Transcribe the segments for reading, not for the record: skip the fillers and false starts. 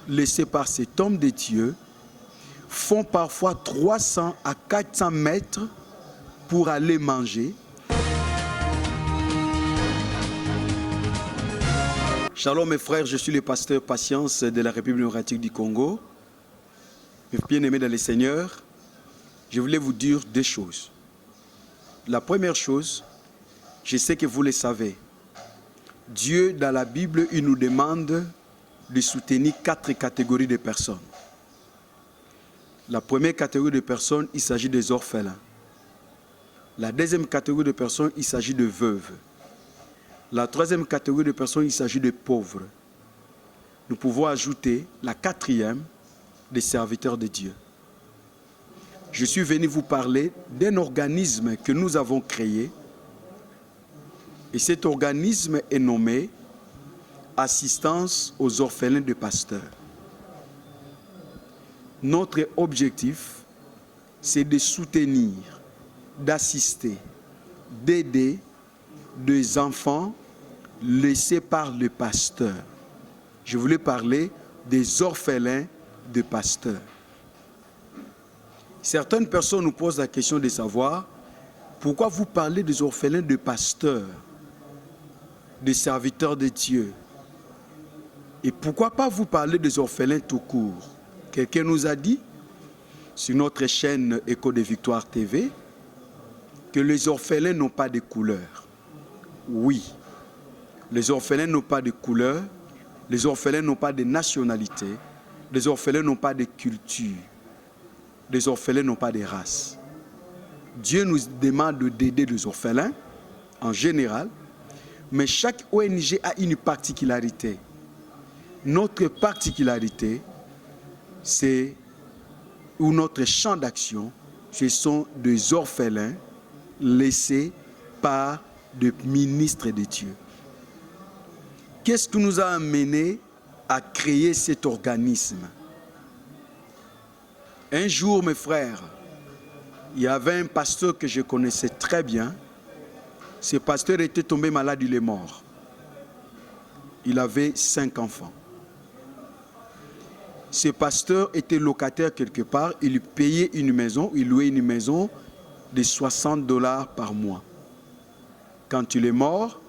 laissés par cet homme de Dieu font parfois 300 à 400 mètres pour aller manger. Shalom mes frères, je suis le pasteur Patience de la République démocratique du Congo. Mes bien-aimés dans le Seigneur, je voulais vous dire deux choses. La première chose, je sais que vous le savez, Dieu dans la Bible, il nous demande de soutenir 4 catégories de personnes. La première catégorie de personnes, il s'agit des orphelins. La deuxième catégorie de personnes, il s'agit de veuves. La troisième catégorie de personnes, il s'agit de pauvres. Nous pouvons ajouter la quatrième, des serviteurs de Dieu. Je suis venu vous parler d'un organisme que nous avons créé. Et cet organisme est nommé Assistance aux orphelins de pasteurs. Notre objectif, c'est de soutenir, d'assister, d'aider des enfants laissés par le pasteur. Je voulais parler des orphelins de pasteurs. Certaines personnes nous posent la question de savoir pourquoi vous parlez des orphelins de pasteurs, des serviteurs de Dieu. Et pourquoi pas vous parler des orphelins tout court? Quelqu'un nous a dit sur notre chaîne Écho de Victoire TV que les orphelins n'ont pas de couleur. Oui, les orphelins n'ont pas de couleur, les orphelins n'ont pas de nationalité, les orphelins n'ont pas de culture, les orphelins n'ont pas de race. Dieu nous demande d'aider les orphelins en général, mais chaque ONG a une particularité. Notre particularité, c'est, ou notre champ d'action, ce sont des orphelins laissés par des ministres de Dieu. Qu'est-ce qui nous a amené à créer cet organisme? Un jour, mes frères, il y avait un pasteur que je connaissais très bien. Ce pasteur était tombé malade, il est mort. Il avait 5 enfants. Ce pasteur était locataire quelque part, il payait une maison, il louait une maison de $60 par mois. Quand il est mort,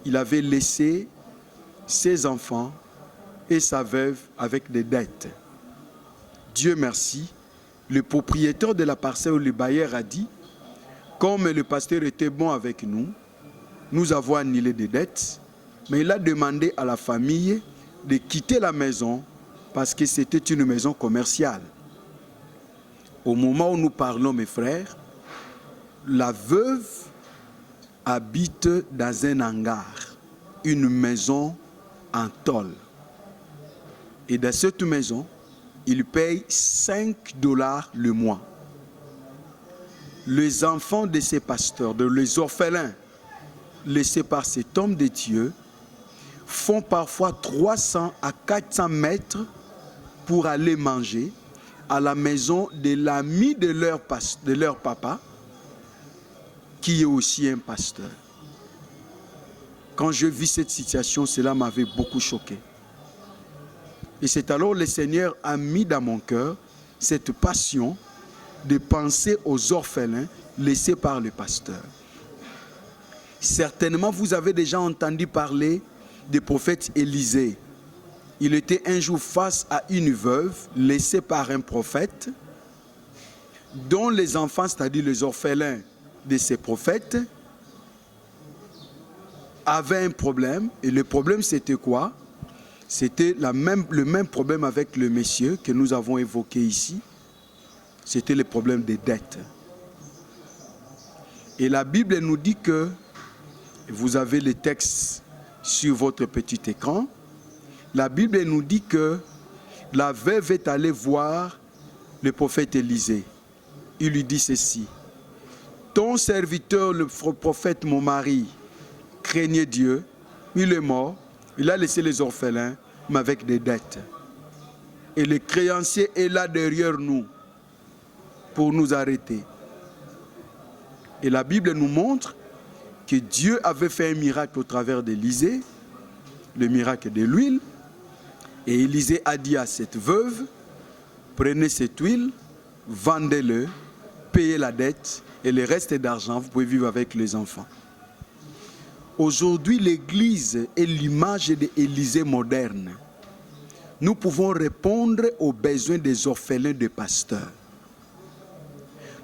il avait laissé ses enfants et sa veuve avec des dettes. Dieu merci, le propriétaire de la parcelle où le bailleur a dit, comme le pasteur était bon avec nous, nous avons annulé des dettes, mais il a demandé à la famille de quitter la maison parce que c'était une maison commerciale. Au moment où nous parlons, mes frères, la veuve habite dans un hangar, une maison en tôle. Et dans cette maison, il paye $5 le mois. Les enfants de ces pasteurs, les orphelins laissés par cet homme de Dieu, font parfois 300 à 400 mètres pour aller manger à la maison de l'ami de leur papa, qui est aussi un pasteur. Quand je vis cette situation, cela m'avait beaucoup choqué. Et c'est alors le Seigneur a mis dans mon cœur cette passion de penser aux orphelins laissés par le pasteur. Certainement, vous avez déjà entendu parler du prophète Élisée. Il était un jour face à une veuve laissée par un prophète dont les enfants, c'est-à-dire les orphelins de ces prophètes, avaient un problème. Et le problème, c'était quoi? C'était le même problème avec le monsieur que nous avons évoqué ici. C'était le problème des dettes. Et la Bible nous dit que, vous avez les textes sur votre petit écran, la Bible nous dit que la veuve est allée voir le prophète Élisée. Il lui dit ceci: ton serviteur, le prophète, mon mari, craignait Dieu, il est mort, il a laissé les orphelins, mais avec des dettes. Et le créancier est là derrière nous pour nous arrêter. Et la Bible nous montre que Dieu avait fait un miracle au travers d'Élisée, le miracle de l'huile. Et Élisée a dit à cette veuve, prenez cette huile, vendez-le, payez la dette et le reste d'argent, vous pouvez vivre avec les enfants. Aujourd'hui, l'Église est l'image d'Élisée moderne. Nous pouvons répondre aux besoins des orphelins de pasteurs.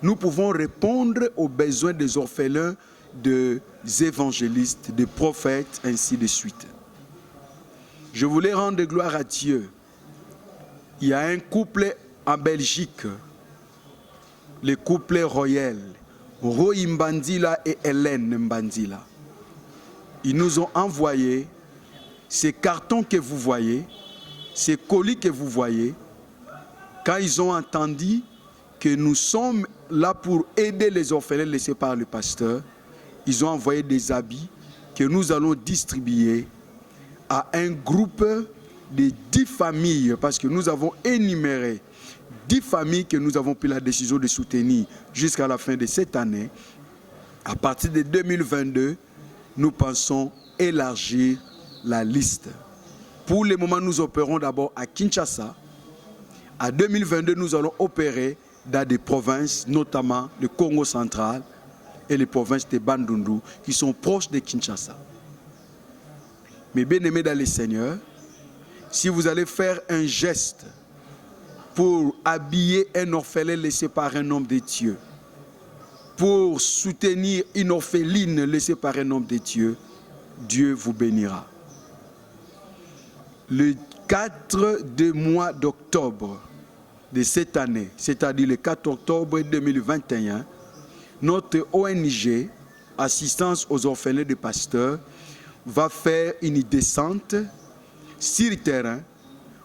Nous pouvons répondre aux besoins des orphelins des évangélistes, des prophètes, ainsi de suite. Je voulais rendre gloire à Dieu. Il y a un couple en Belgique, le couple royal, Roy Mbandila et Hélène Mbandila. Ils nous ont envoyé ces cartons que vous voyez, ces colis que vous voyez, quand ils ont entendu que nous sommes là pour aider les orphelins laissés par le pasteur, ils ont envoyé des habits que nous allons distribuer à un groupe de 10 familles, parce que nous avons énuméré 10 familles que nous avons pris la décision de soutenir jusqu'à la fin de cette année. À partir de 2022, nous pensons élargir la liste. Pour le moment, nous opérons d'abord à Kinshasa. À 2022, nous allons opérer dans des provinces, notamment le Congo central et les provinces de Bandundu, qui sont proches de Kinshasa. Mais bien aimés dans le Seigneur, si vous allez faire un geste pour habiller un orphelin laissé par un homme de Dieu, pour soutenir une orpheline laissée par un homme de Dieu, Dieu vous bénira. Le 4 du mois d'octobre de cette année, c'est-à-dire le 4 octobre 2021, notre ONG, Assistance aux orphelins de pasteurs, va faire une descente sur le terrain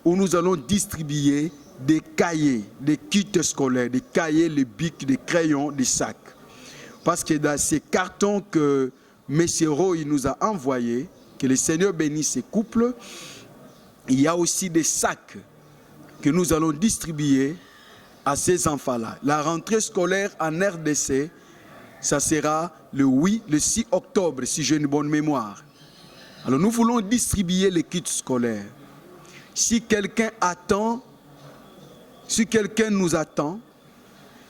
où nous allons distribuer des cahiers, des kits scolaires, des cahiers, des bics, des crayons, des sacs. Parce que dans ces cartons que M. Roy nous a envoyés, que le Seigneur bénisse ces couples, il y a aussi des sacs que nous allons distribuer à ces enfants-là. La rentrée scolaire en RDC, ça sera le 6 octobre, si j'ai une bonne mémoire. Alors nous voulons distribuer les kits scolaires. Si quelqu'un attend, si quelqu'un nous attend,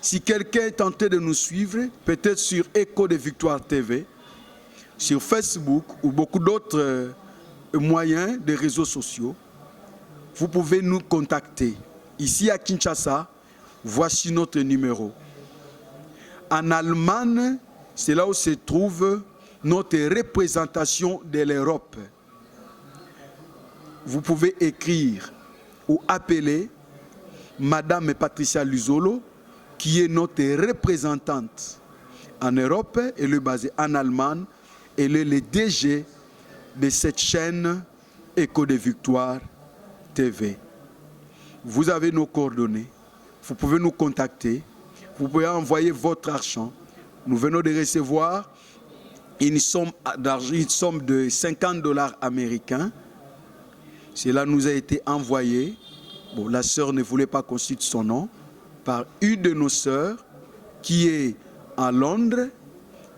si quelqu'un est tenté de nous suivre, peut-être sur Écho de Victoire TV, sur Facebook ou beaucoup d'autres moyens de réseaux sociaux, vous pouvez nous contacter. Ici à Kinshasa, voici notre numéro. En Allemagne, c'est là où se trouve notre représentation de l'Europe. Vous pouvez écrire ou appeler Madame Patricia Luzolo, qui est notre représentante en Europe. Elle est basée en Allemagne. Elle est le DG de cette chaîne Écho de Victoire TV. Vous avez nos coordonnées. Vous pouvez nous contacter. Vous pouvez envoyer votre argent. Nous venons de recevoir une somme de $50 américains. Cela nous a été envoyé. Bon, la sœur ne voulait pas qu'on cite son nom, par une de nos sœurs qui est à Londres.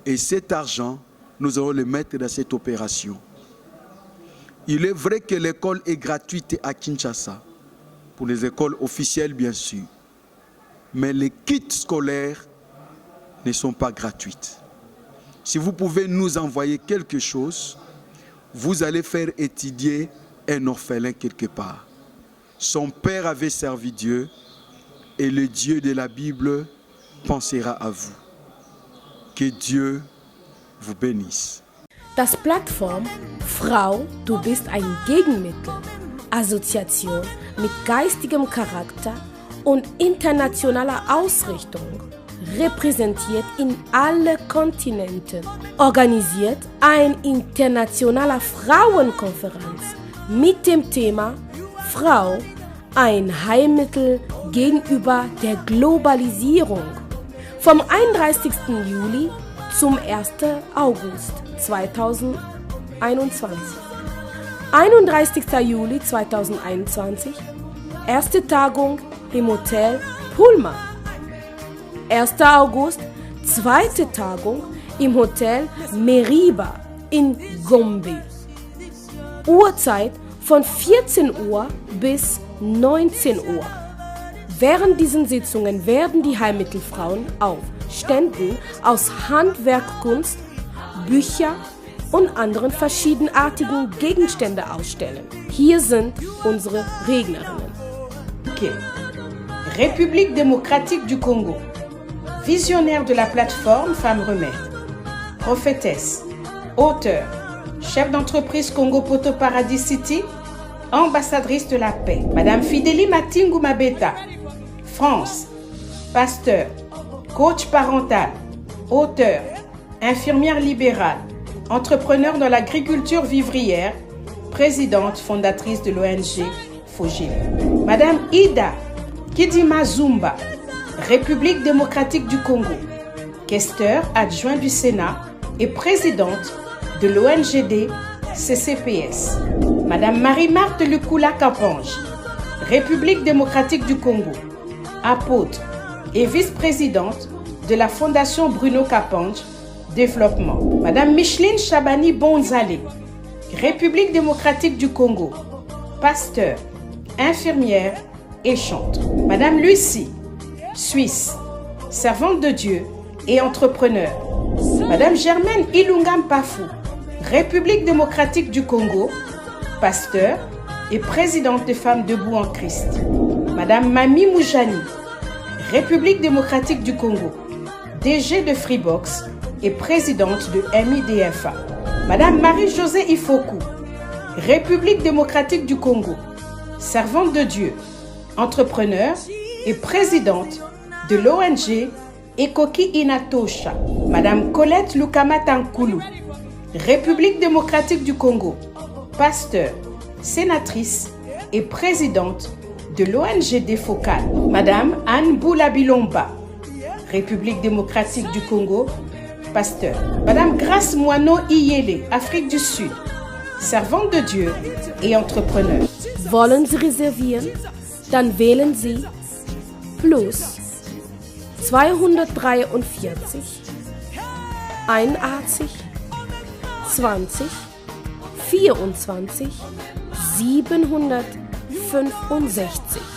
Et cet argent, nous allons le mettre dans cette opération. Il est vrai que l'école est gratuite à Kinshasa, pour les écoles officielles bien sûr. Mais les kits scolaires ne sont pas gratuits. Si vous pouvez nous envoyer quelque chose, vous allez faire étudier un orphelin quelque part. Son père avait servi Dieu et le Dieu de la Bible pensera à vous. Que Dieu vous bénisse. Das Plattform Frau, du bist ein Gegenmittel, Assoziation mit geistigem Charakter und internationaler Ausrichtung, repräsentiert in alle Kontinente, organisiert eine internationale Frauenkonferenz mit dem Thema Frau, ein Heilmittel gegenüber der Globalisierung. Vom 31. Juli zum 1. August 2021. 31. Juli 2021, erste Tagung im Hotel Pullman. 1. August, zweite Tagung im Hotel Meriba in Gombe. Uhrzeit von 14 Uhr bis 19 Uhr. Während diesen Sitzungen werden die Heilmittelfrauen auf Ständen aus Handwerkkunst, Bücher und anderen verschiedenartigen Gegenstände ausstellen. Hier sind unsere Rednerinnen. Okay. République démocratique du Congo. Visionnaire de la plateforme Femmes Remèdes. Prophétesse. Auteur. Chef d'entreprise Congo Poto Paradis City. Ambassadrice de la paix. Madame Fidélie Matingu Mabeta. France. Pasteur. Coach parental. Auteur. Infirmière libérale. Entrepreneur dans l'agriculture vivrière. Présidente fondatrice de l'ONG Fogil. Madame Ida Kidima Zumba. République démocratique du Congo. Questeur adjoint du Sénat et présidente de l'ONGD CCPS. Madame Marie-Marthe Lukula Kapange, République démocratique du Congo, apôtre et vice-présidente de la Fondation Bruno Kapange, Développement. Madame Micheline Chabani Bonzalé, République démocratique du Congo, pasteur, infirmière et chantre. Madame Lucie, Suisse, servante de Dieu et entrepreneur. Madame Germaine Ilungam Pafou, République démocratique du Congo, pasteur et présidente des Femmes debout en Christ. Madame Mami Moujani, République démocratique du Congo, DG de Freebox et présidente de MIDFA. Madame Marie-Josée Ifoku, République démocratique du Congo, servante de Dieu, entrepreneur et présidente de l'ONG Ekoki Inatosha. Madame Colette Lukama Tankulu, République démocratique du Congo, pasteur, sénatrice et présidente de l'ONG Défocal. Madame Anne Boula Bilomba, République démocratique du Congo, pasteur. Madame Grace Moineau Iyele, Afrique du Sud, servante de Dieu et entrepreneur. Wollen Sie reservieren? Dann wählen Sie plus 243 81 20 24 765.